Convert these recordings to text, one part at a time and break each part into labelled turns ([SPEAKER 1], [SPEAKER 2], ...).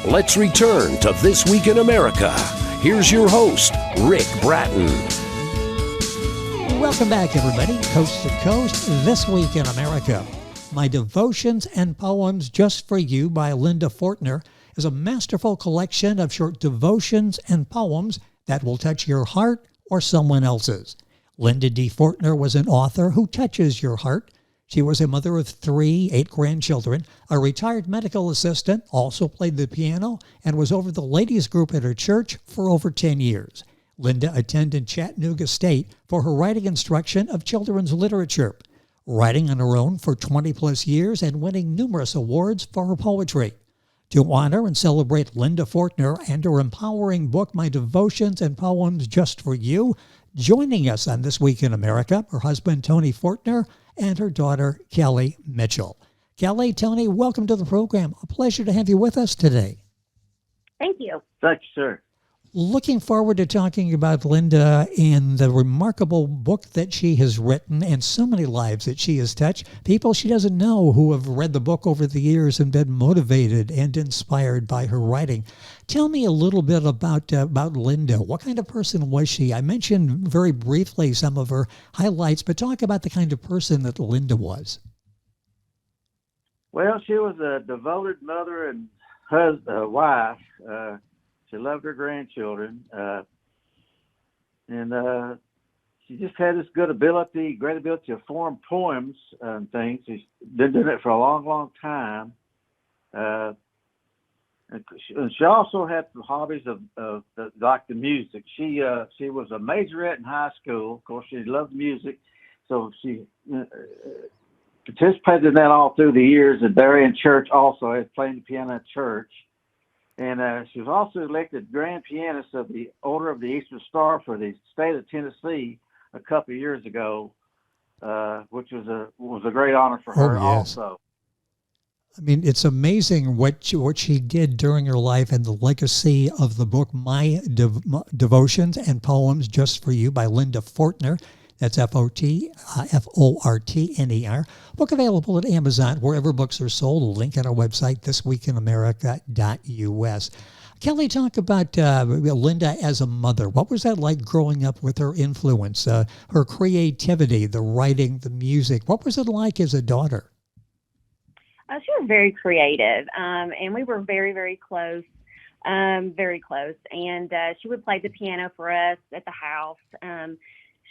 [SPEAKER 1] Let's return to This Week in America. Here's your host, Rick Bratton.
[SPEAKER 2] Welcome back, everybody. Coast to Coast, This Week in America. My Devotions and Poems Just for You by Linda Fortner is a masterful collection of short devotions and poems that will touch your heart or someone else's. Linda D. Fortner was an author who touches your heart. She was a mother of 8 grandchildren, a retired medical assistant, also played the piano, and was over the ladies' group at her church for over 10 years. Linda attended Chattanooga State for her writing instruction of children's literature, writing on her own for 20-plus years and winning numerous awards for her poetry. To honor and celebrate Linda Fortner and her empowering book, My Devotions and Poems Just for You, joining us on This Week in America, her husband, Tony Fortner, and her daughter, Kelly Mitchell. Kelly, Tony, welcome to the program. A pleasure to have you with us today.
[SPEAKER 3] Thank you.
[SPEAKER 4] Thank you, sir.
[SPEAKER 2] Looking forward to talking about Linda and the remarkable book that she has written and so many lives that she has touched. People she doesn't know who have read the book over the years and been motivated and inspired by her writing. Tell me a little bit about Linda. What kind of person was she? I mentioned very briefly some of her highlights, but talk about the kind of person that Linda was.
[SPEAKER 4] Well, she was a devoted mother and wife. She loved her grandchildren, and she just had this great ability to form poems and things. She's been doing it for a long, long time. And she also had some hobbies of like the music. She was a majorette in high school. Of course, she loved music, so she participated in that all through the years. And there in church also, playing the piano at church. And she was also elected grand pianist of the Order of the Eastern Star for the state of Tennessee a couple of years ago, which was a great honor for her also.
[SPEAKER 2] I mean, it's amazing what she did during her life and the legacy of the book, My Devotions and Poems Just for You by Linda Fortner. That's Fortner. Book available at Amazon, wherever books are sold. A link on our website, thisweekinamerica.us. Kelly, talk about Linda as a mother. What was that like growing up with her influence, her creativity, the writing, the music? What was it like as a daughter?
[SPEAKER 3] She was very creative, and we were very, very close, very close. And she would play the piano for us at the house.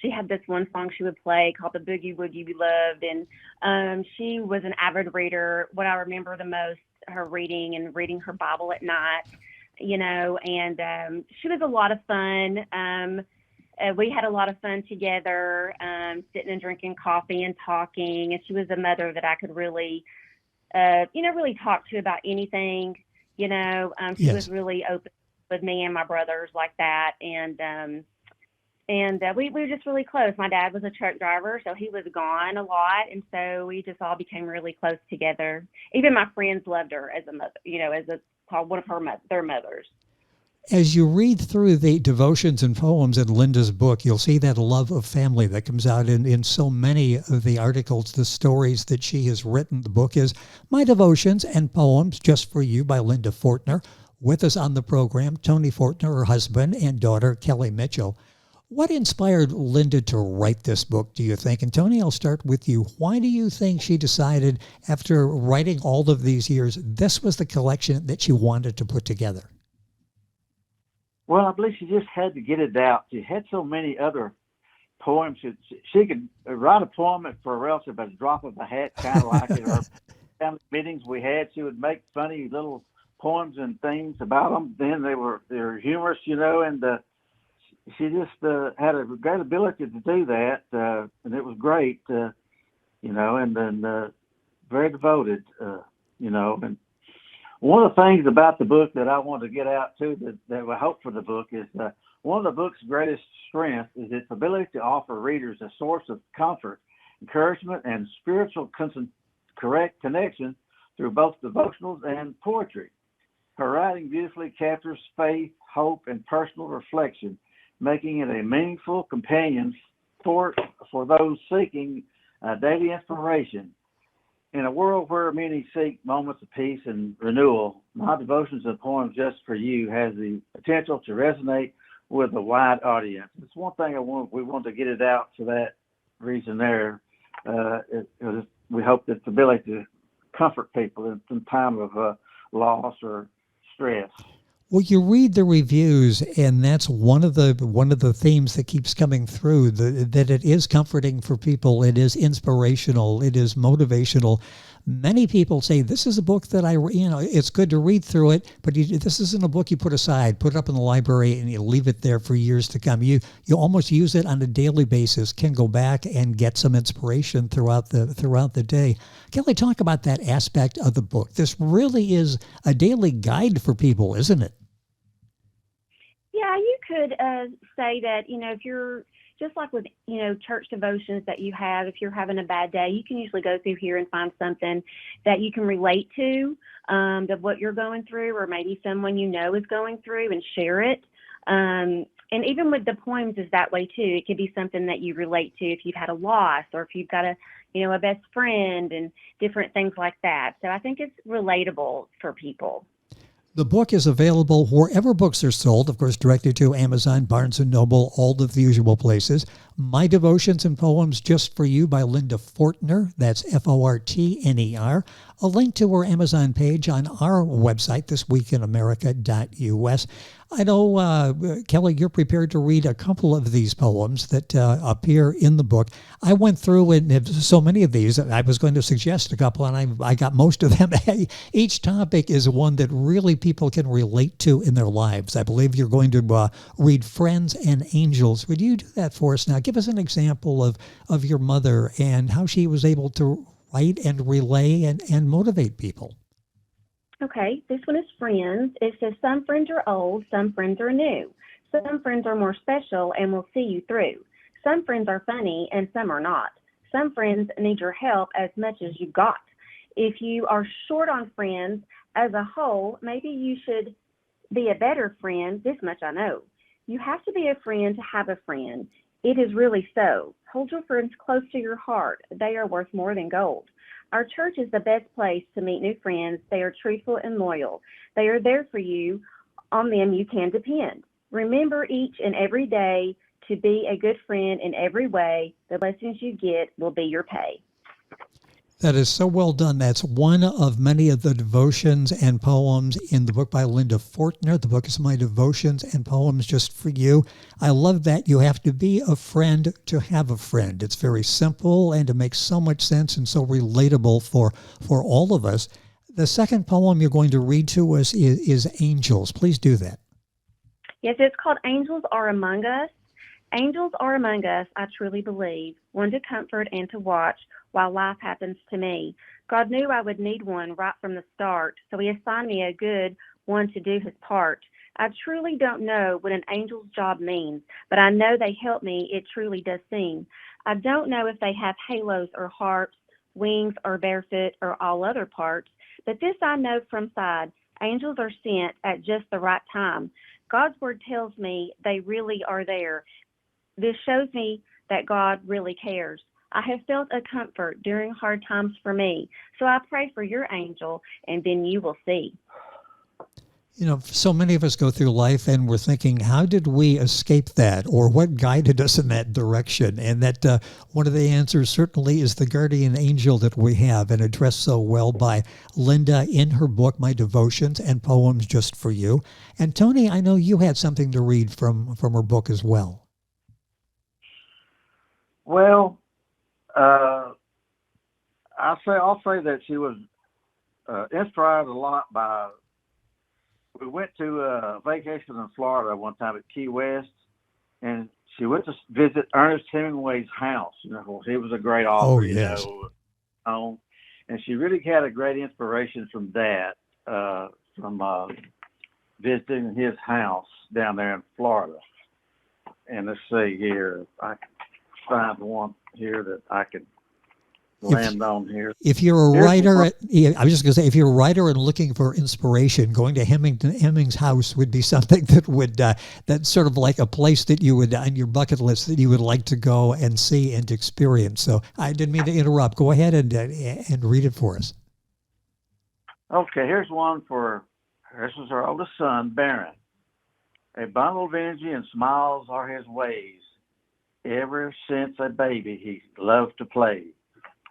[SPEAKER 3] She had this one song she would play called the Boogie Woogie We Loved, and she was an avid reader. What I remember the most, her reading her Bible at night, and she was a lot of fun. We had a lot of fun together, sitting and drinking coffee and talking, and she was a mother that I could really, really talk to about anything. She
[SPEAKER 2] Yes.
[SPEAKER 3] was really open with me and my brothers like that, and we were just really close. My dad was a truck driver, so he was gone a lot, and so we just all became really close together. Even my friends loved her as a mother, one of their mothers.
[SPEAKER 2] As you read through the devotions and poems in Linda's book, you'll see that love of family that comes out in so many of the articles, the stories that she has written. The book is My Devotions and Poems Just for You by Linda Fortner. With us on the program, Tony Fortner, her husband, and daughter, Kelly Mitchell. What inspired Linda to write this book, do you think? And Tony, I'll start with you. Why do you think she decided, after writing all of these years, this was the collection that she wanted to put together?
[SPEAKER 4] Well, I believe she just had to get it out. She had so many other poems. She could write a poem for a relative at a drop of a hat, kind of like at our family meetings we had. She would make funny little poems and things about them. Then they were humorous, and she just had a great ability to do that, and it was great, and then very devoted, And one of the things about the book that I want to get out too, that we hope for the book, is one of the book's greatest strengths is its ability to offer readers a source of comfort, encouragement, and spiritual correct connection through both devotionals and poetry. Her writing beautifully captures faith, hope, and personal reflection, making it a meaningful companion for those seeking daily inspiration. In a world where many seek moments of peace and renewal, my devotions and poems just for you has the potential to resonate with a wide audience. It's one thing we want to get it out for that reason there. We hope that the ability to comfort people in time of loss or stress.
[SPEAKER 2] Well, you read the reviews, and that's one of the themes that keeps coming through. That it is comforting for people. It is inspirational. It is motivational. Many people say this is a book that it's good to read through it, but this isn't a book you put aside, put it up in the library, and you leave it there for years to come. You almost use it on a daily basis. Can go back and get some inspiration throughout the day. Kelly, talk about that aspect of the book. This really is a daily guide for people, isn't it?
[SPEAKER 3] Yeah, you could say that, if you're just like with, church devotions that you have, if you're having a bad day, you can usually go through here and find something that you can relate to what you're going through, or maybe someone is going through, and share it. And even with the poems is that way too. It could be something that you relate to if you've had a loss, or if you've got a best friend, and different things like that. So I think it's relatable for people.
[SPEAKER 2] The book is available wherever books are sold, of course, directly to Amazon, Barnes & Noble, all of the usual places. My Devotions and Poems Just for You by Linda Fortner. That's Fortner. A link to her Amazon page on our website, thisweekinamerica.us. I know, Kelly, you're prepared to read a couple of these poems that appear in the book. I went through and so many of these. I was going to suggest a couple, and I got most of them. Each topic is one that really people can relate to in their lives. I believe you're going to read Friends and Angels. Would you do that for us now? Give us an example of your mother and how she was able to write and relay and motivate people.
[SPEAKER 3] Okay, this one is Friends. It says, some friends are old, some friends are new. Some friends are more special and will see you through. Some friends are funny and some are not. Some friends need your help as much as you got. If you are short on friends as a whole, maybe you should be a better friend. This much I know. You have to be a friend to have a friend. It is really so. Hold your friends close to your heart. They are worth more than gold. Our church is the best place to meet new friends. They are truthful and loyal. They are there for you. On them you can depend. Remember each and every day to be a good friend in every way. The blessings you get will be your pay.
[SPEAKER 2] That is so well done. That's one of many of the devotions and poems in the book by Linda Fortner. The book is My Devotions and Poems Just for You. I love that you have to be a friend to have a friend. It's very simple, and it makes so much sense and so relatable for all of us. The second poem you're going to read to us is Angels. Please do that.
[SPEAKER 3] Yes, it's called Angels Are Among Us. Angels are among us, I truly believe, one to comfort and to watch while life happens to me. God knew I would need one right from the start, so he assigned me a good one to do his part. I truly don't know what an angel's job means, but I know they help me. It truly does seem. I don't know if they have halos or harps, wings or barefoot or all other parts, but this I know from side. Angels are sent at just the right time. God's word tells me they really are there. This shows me that God really cares. I have felt a comfort during hard times for me, so I pray for your angel, and then you will see.
[SPEAKER 2] You know, so many of us go through life and we're thinking, how did we escape that? Or what guided us in that direction? And that one of the answers certainly is the guardian angel that we have, and addressed so well by Linda in her book, My Devotions and Poems Just for You. And Tony, I know you had something to read from her book as well.
[SPEAKER 4] Well, I'll say that she was inspired a lot by. We went to a vacation in Florida one time at Key West, and she went to visit Ernest Hemingway's house. You know, he was a great author.
[SPEAKER 2] Oh, yes.
[SPEAKER 4] And she really had a great inspiration from that, from visiting his house down there in Florida. And let's see here, I can find one here that I could land on here.
[SPEAKER 2] If you're a
[SPEAKER 4] Here's
[SPEAKER 2] writer,
[SPEAKER 4] one.
[SPEAKER 2] I was just going to say, if you're a writer and looking for inspiration, going to Hemming's house would be something that would that's sort of like a place that you would on your bucket list that you would like to go and see and experience. So I didn't mean to interrupt. Go ahead and read it for us.
[SPEAKER 4] Okay, here's one for, this is our oldest son, Barron. A bundle of energy and smiles are his ways. Ever since a baby, he loved to play.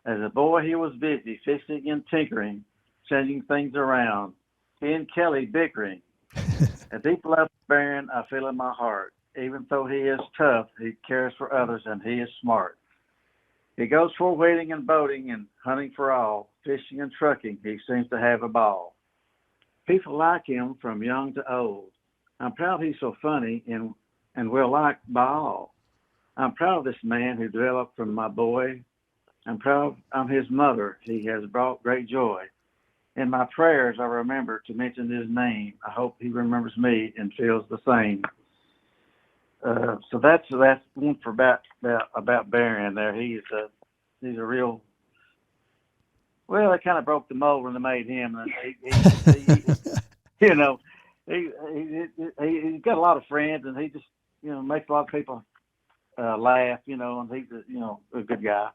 [SPEAKER 4] As a boy, he was busy fixing and tinkering, changing things around. He and Kelly bickering. A deep love for Barron I feel in my heart. Even though he is tough, he cares for others and he is smart. He goes for wading and boating and hunting for all, fishing and trucking. He seems to have a ball. People like him from young to old. I'm proud he's so funny and well liked by all. I'm proud of this man who developed from my boy. I'm proud I'm his mother. He has brought great joy. In my prayers, I remember to mention his name. I hope he remembers me and feels the same. So that's one for about Barron there. He's a real, well, they kind of broke the mold when they made him. And he you know, he's got a lot of friends, and he just, makes a lot of people laugh, and he's a good guy.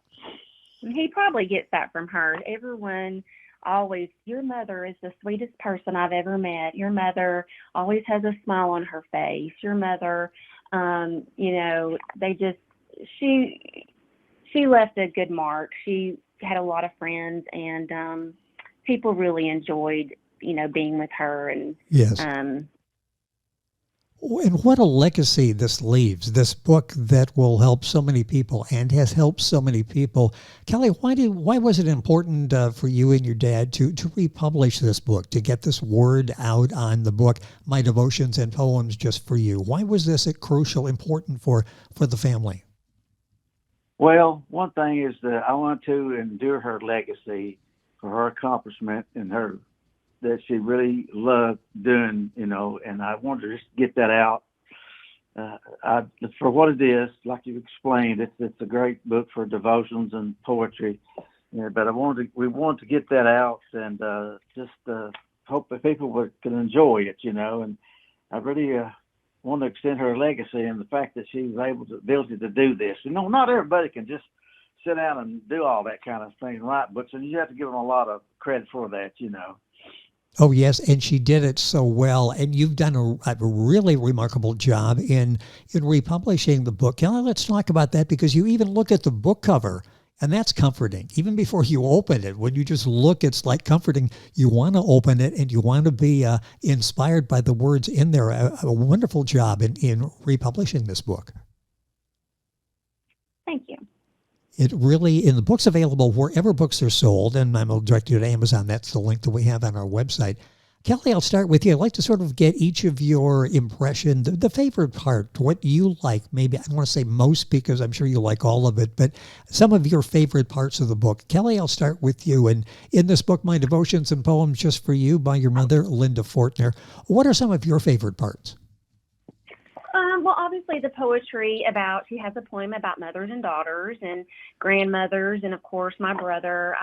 [SPEAKER 3] He probably gets that from her. Everyone always, your mother is the sweetest person I've ever met. Your mother always has a smile on her face. Your mother, she left a good mark. She had a lot of friends, and people really enjoyed, being with her. And
[SPEAKER 2] yes. And what a legacy this leaves, this book that will help so many people and has helped so many people. Kelly, why was it important for you and your dad to republish this book, to get this word out on the book, My Devotions and Poems Just for You? Why was this crucial, important for the family?
[SPEAKER 4] Well, one thing is that I want to endure her legacy for her accomplishment and her that she really loved doing, and I wanted to just get that out. For what it is, like you explained, it's a great book for devotions and poetry. But we wanted to get that out and just hope that people can enjoy it, And I really want to extend her legacy and the fact that she was ability to do this. Not everybody can just sit down and do all that kind of thing, right? But so you have to give them a lot of credit for that,
[SPEAKER 2] Oh, yes, and she did it so well, and you've done a really remarkable job in republishing the book. Kelly, let's talk about that, because you even look at the book cover, and that's comforting. Even before you open it, when you just look, it's like comforting. You want to open it, and you want to be inspired by the words in there. A wonderful job in republishing this book.
[SPEAKER 3] Thank you.
[SPEAKER 2] It really, and the book's available wherever books are sold, and I'm going to direct you to Amazon. That's the link that we have on our website. Kelly, I'll start with you. I'd like to sort of get each of your impression, the favorite part, what you like. Maybe I don't want to say most, because I'm sure you like all of it, but some of your favorite parts of the book. Kelly, I'll start with you. And in this book, My Devotions and Poems Just for You by your mother, Linda Fortner, what are some of your favorite parts?
[SPEAKER 3] Well, obviously the poetry she has a poem about mothers and daughters and grandmothers, and of course my brother,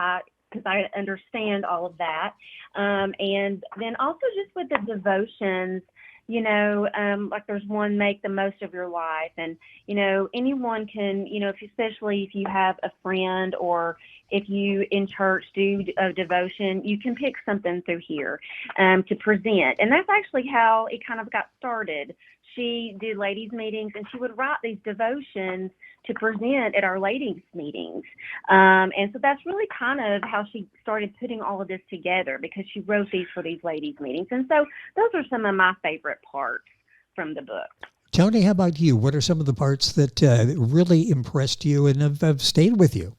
[SPEAKER 3] because I understand all of that. And then also just with the devotions, like there's one, make the most of your life. And, anyone can, especially if you have a friend or if you in church do a devotion, you can pick something through here to present. And that's actually how it kind of got started. She did ladies' meetings, and she would write these devotions to present at our ladies' meetings. And so that's really kind of how she started putting all of this together, because she wrote these for these ladies' meetings. And so those are some of my favorite parts from the book.
[SPEAKER 2] Tony, how about you? What are some of the parts that really impressed you and have stayed with you?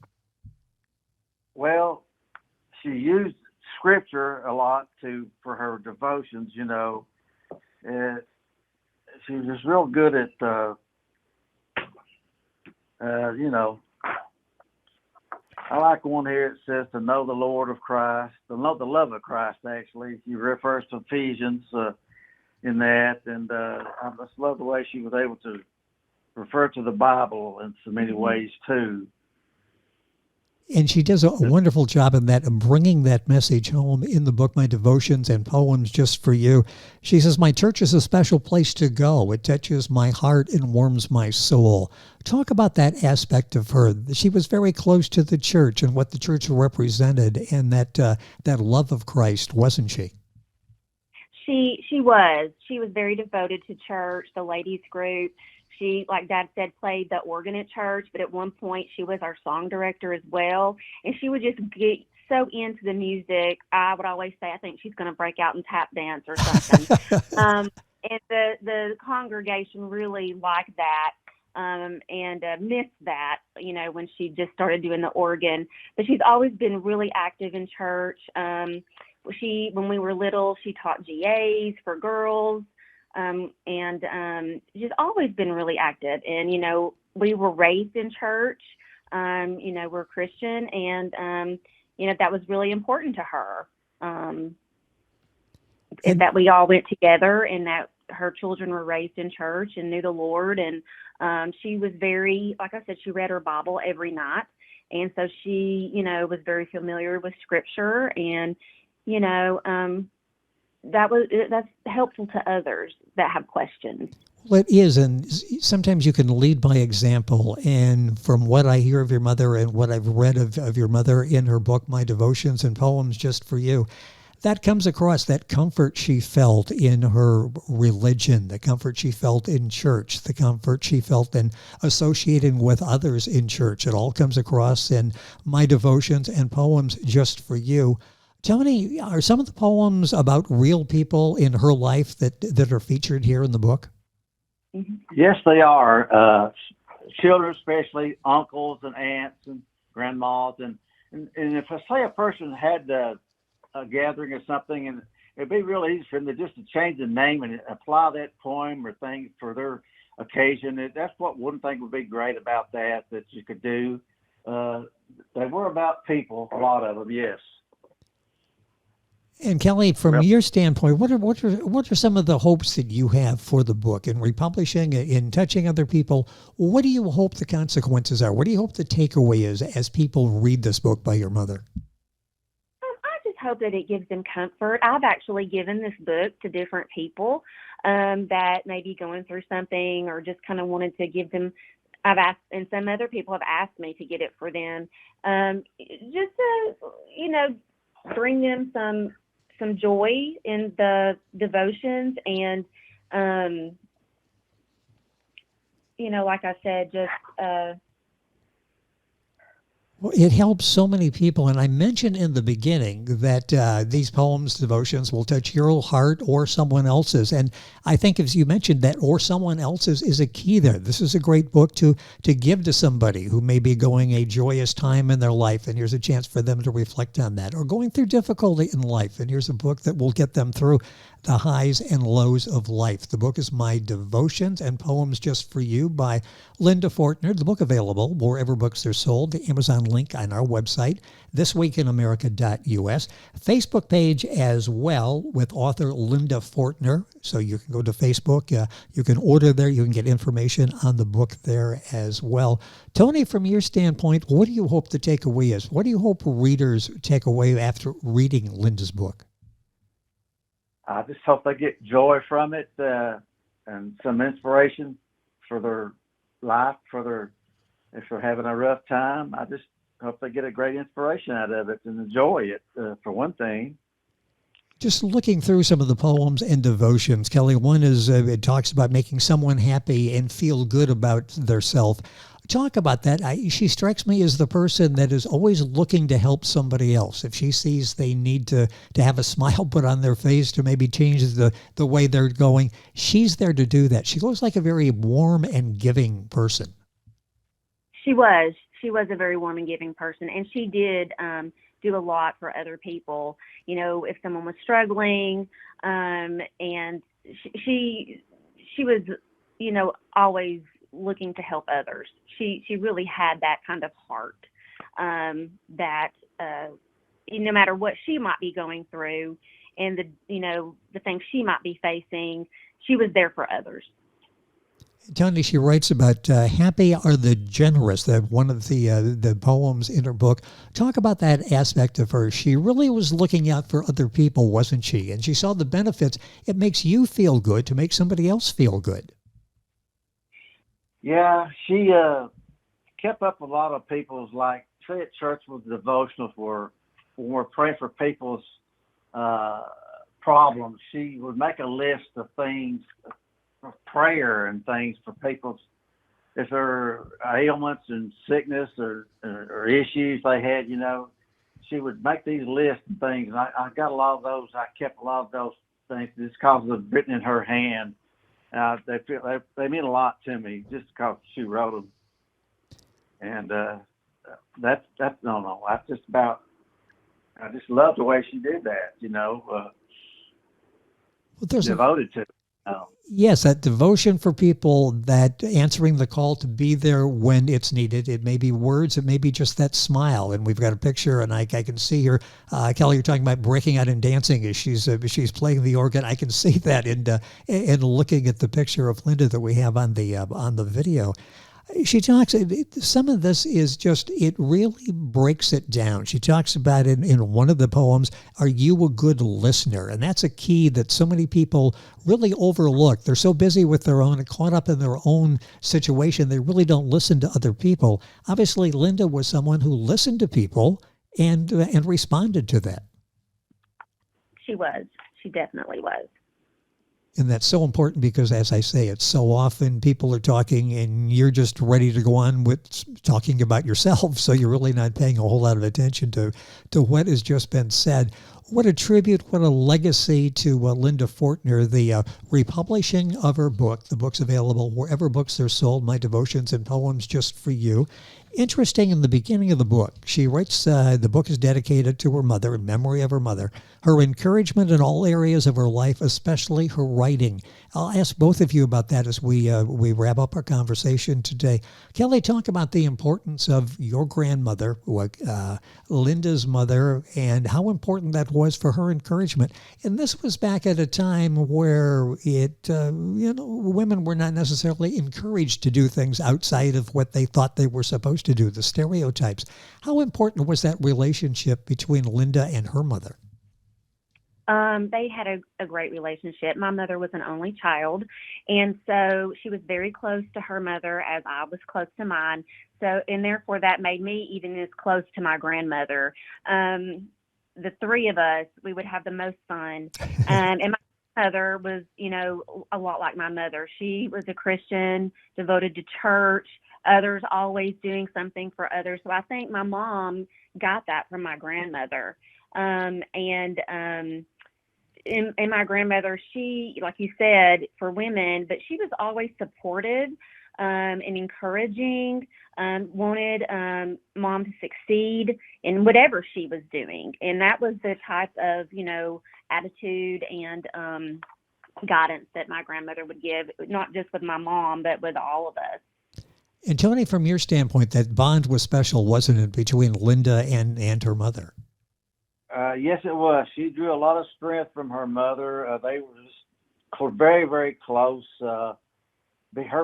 [SPEAKER 4] Well, she used scripture a lot for her devotions, She was just real good at, I like one here. It says to know the Lord of Christ, to know the love of Christ, actually. She refers to Ephesians in that. And I just love the way she was able to refer to the Bible in so many ways, too.
[SPEAKER 2] And she does a wonderful job in that, of bringing that message home in the book, My Devotions and Poems Just for You. She says, my church is a special place to go. It touches my heart and warms my soul. Talk about that aspect of her. She was very close to the church and what the church represented, and that love of Christ, wasn't she?
[SPEAKER 3] She was. She was very devoted to church, the ladies group. She, like Dad said, played the organ at church, but at one point she was our song director as well. And she would just get so into the music. I would always say, I think she's going to break out and tap dance or something. And the congregation really liked that. And missed that, when she just started doing the organ. But she's always been really active in church. When we were little, she taught GAs for girls, and she's always been really active. And, we were raised in church, we're Christian, and, that was really important to her, and that we all went together and that her children were raised in church and knew the Lord. And she was very, like I said, she read her Bible every night. And so she, was very familiar with Scripture, and, that's helpful to others that have questions.
[SPEAKER 2] Well, it is, and sometimes you can lead by example. And from what I hear of your mother and what I've read of your mother in her book, My Devotions and Poems Just for You, that comes across, that comfort she felt in her religion, the comfort she felt in church, the comfort she felt in associating with others in church. It all comes across in My Devotions and Poems Just for You. Tony, are some of the poems about real people in her life that are featured here in the book?
[SPEAKER 4] Yes, they are. Children, especially uncles and aunts and grandmas. And if I say a person had a gathering or something, and it'd be real easy for them to change the name and apply that poem or thing for their occasion. That's what one thing would be great about that you could do. They were about people, a lot of them, yes.
[SPEAKER 2] And Kelly, from your standpoint, what are some of the hopes that you have for the book in republishing, in touching other people? What do you hope the consequences are? What do you hope the takeaway is as people read this book by your mother?
[SPEAKER 3] I just hope that it gives them comfort. I've actually given this book to different people that may be going through something, or just kind of wanted to give them. I've asked, and some other people have asked me to get it for them, just to, bring them some joy in the devotions. And, like I said, just,
[SPEAKER 2] well, it helps so many people. And I mentioned in the beginning that these poems, devotions, will touch your heart or someone else's. And I think, as you mentioned, that or someone else's is a key there. This is a great book to give to somebody who may be going a joyous time in their life, and here's a chance for them to reflect on that, or going through difficulty in life, and here's a book that will get them through the highs and lows of life. The book is My Devotions and Poems Just for You by Linda Fortner. The book available wherever books are sold. The Amazon link on our website, thisweekinamerica.us. Facebook page as well with author Linda Fortner. So you can go to Facebook. You can order there. You can get information on the book there as well. Tony, from your standpoint, what do you hope the takeaway is? What do you hope readers take away after reading Linda's book?
[SPEAKER 4] I just hope they get joy from it and some inspiration for their life, if they're having a rough time. I just hope they get a great inspiration out of it and enjoy it, for one thing.
[SPEAKER 2] Just looking through some of the poems and devotions, Kelly, one is it talks about making someone happy and feel good about their self. Talk about that. She strikes me as the person that is always looking to help somebody else. If she sees they need to have a smile put on their face to maybe change the way they're going, she's there to do that. She looks like a very warm and giving person. She was
[SPEAKER 3] a very warm and giving person, and she did do a lot for other people. If someone was struggling, and she was, always looking to help others. She really had that kind of heart, that no matter what she might be going through and the things she might be facing, she was there for others.
[SPEAKER 2] Tony, she writes about happy are the generous, that one of the poems in her book. Talk about that aspect of her. She really was looking out for other people, wasn't she? And she saw the benefits. It makes you feel good to make somebody else feel good.
[SPEAKER 4] Yeah, she kept up a lot of people's, like, say at church with devotionals where when we're praying for people's problems, she would make a list of things for prayer and things for people's, if there are ailments and sickness or issues they had, she would make these lists and things. And I got a lot of those. I kept a lot of those things just because they're written in her hand. They mean a lot to me just because she wrote them. And that's just about, I just love the way she did that, devoted to it.
[SPEAKER 2] Yes, that devotion for people, that answering the call to be there when it's needed. It may be words, it may be just that smile. And we've got a picture, and I can see her. Kelly, you're talking about breaking out and dancing as she's playing the organ. I can see that in looking at the picture of Linda that we have on the video. She talks, some of this is just, it really breaks it down. She talks about it in one of the poems, are you a good listener? And that's a key that so many people really overlook. They're so busy with their own, caught up in their own situation, they really don't listen to other people. Obviously, Linda was someone who listened to people and responded to that.
[SPEAKER 3] She was. She definitely was.
[SPEAKER 2] And that's so important because, as I say, it's so often people are talking and you're just ready to go on with talking about yourself. So you're really not paying a whole lot of attention to what has just been said. What a tribute, what a legacy to Linda Fortner, the republishing of her book. The book's available wherever books are sold, My Devotions and Poems Just for You. Interesting, in the beginning of the book, she writes, the book is dedicated to her mother, in memory of her mother, her encouragement in all areas of her life, especially her writing. I'll ask both of you about that as we wrap up our conversation today. Kelly, talk about the importance of your grandmother, Linda's mother, and how important that was for her encouragement. And this was back at a time where women were not necessarily encouraged to do things outside of what they thought they were supposed to do, the stereotypes. How important was that relationship between Linda and her mother?
[SPEAKER 3] They had a great relationship. My mother was an only child, and so she was very close to her mother as I was close to mine. So, and therefore that made me even as close to my grandmother. The three of us, we would have the most fun. And my mother was, a lot like my mother. She was a Christian, devoted to church, others always doing something for others. So I think my mom got that from my grandmother. And my grandmother, she, like you said, for women, but she was always supportive and encouraging, wanted mom to succeed in whatever she was doing. And that was the type of, attitude and guidance that my grandmother would give, not just with my mom, but with all of us.
[SPEAKER 2] And Tony, from your standpoint, that bond was special, wasn't it, between Linda and her mother?
[SPEAKER 4] Yes, it was. She drew a lot of strength from her mother. They were very, very close. Her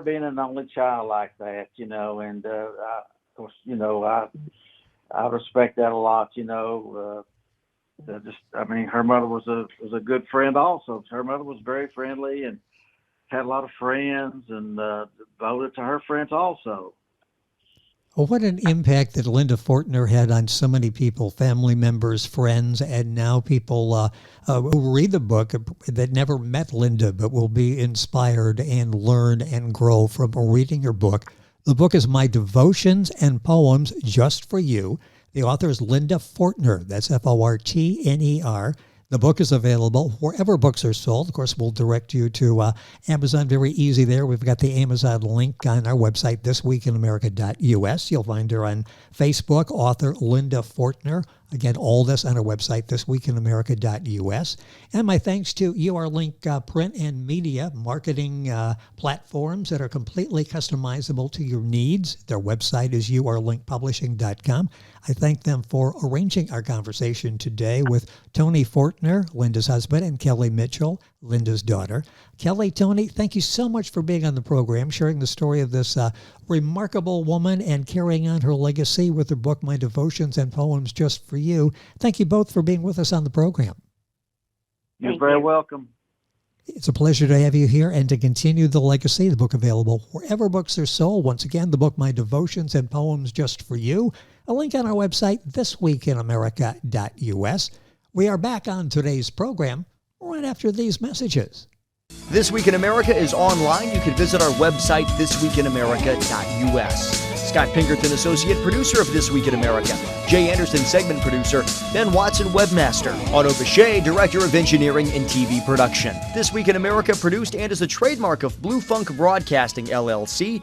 [SPEAKER 4] being an only child like that, and of course, I respect that a lot. Her mother was a good friend also. Her mother was very friendly and had a lot of friends, and devoted to her friends also.
[SPEAKER 2] Well, what an impact that Linda Fortner had on so many people, family members, friends, and now people who read the book that never met Linda but will be inspired and learn and grow from reading her book. The book is My Devotions and Poems Just for You. The author is Linda Fortner. That's Fortner. The book is available wherever books are sold. Of course, we'll direct you to Amazon. Very easy there. We've got the Amazon link on our website, thisweekinamerica.us. You'll find her on Facebook, author Linda Fortner, Again, all this on our website, thisweekinamerica.us. And my thanks to URLink print and media marketing platforms that are completely customizable to your needs. Their website is urlinkpublishing.com. I thank them for arranging our conversation today with Tony Fortner, Linda's husband, and Kelly Mitchell, Linda's daughter. Kelly, Tony, thank you so much for being on the program, sharing the story of this remarkable woman and carrying on her legacy with her book, My Devotions and Poems Just for You. Thank you both for being with us on the program.
[SPEAKER 4] You're very welcome.
[SPEAKER 2] It's a pleasure to have you here and to continue the legacy. The book available wherever books are sold. Once again, the book, My Devotions and Poems Just for You. A link on our website, thisweekinamerica.us. We are back on today's program right after these messages.
[SPEAKER 5] This Week in America is online. You can visit our website, thisweekinamerica.us. Scott Pinkerton, Associate Producer of This Week in America. Jay Anderson, Segment Producer. Ben Watson, Webmaster. Otto Bechet, Director of Engineering and TV Production. This Week in America produced and is a trademark of Blue Funk Broadcasting, LLC.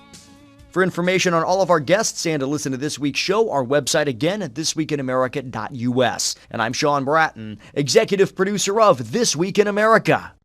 [SPEAKER 5] For information on all of our guests and to listen to this week's show, our website again at thisweekinamerica.us. And I'm Sean Bratton, Executive Producer of This Week in America.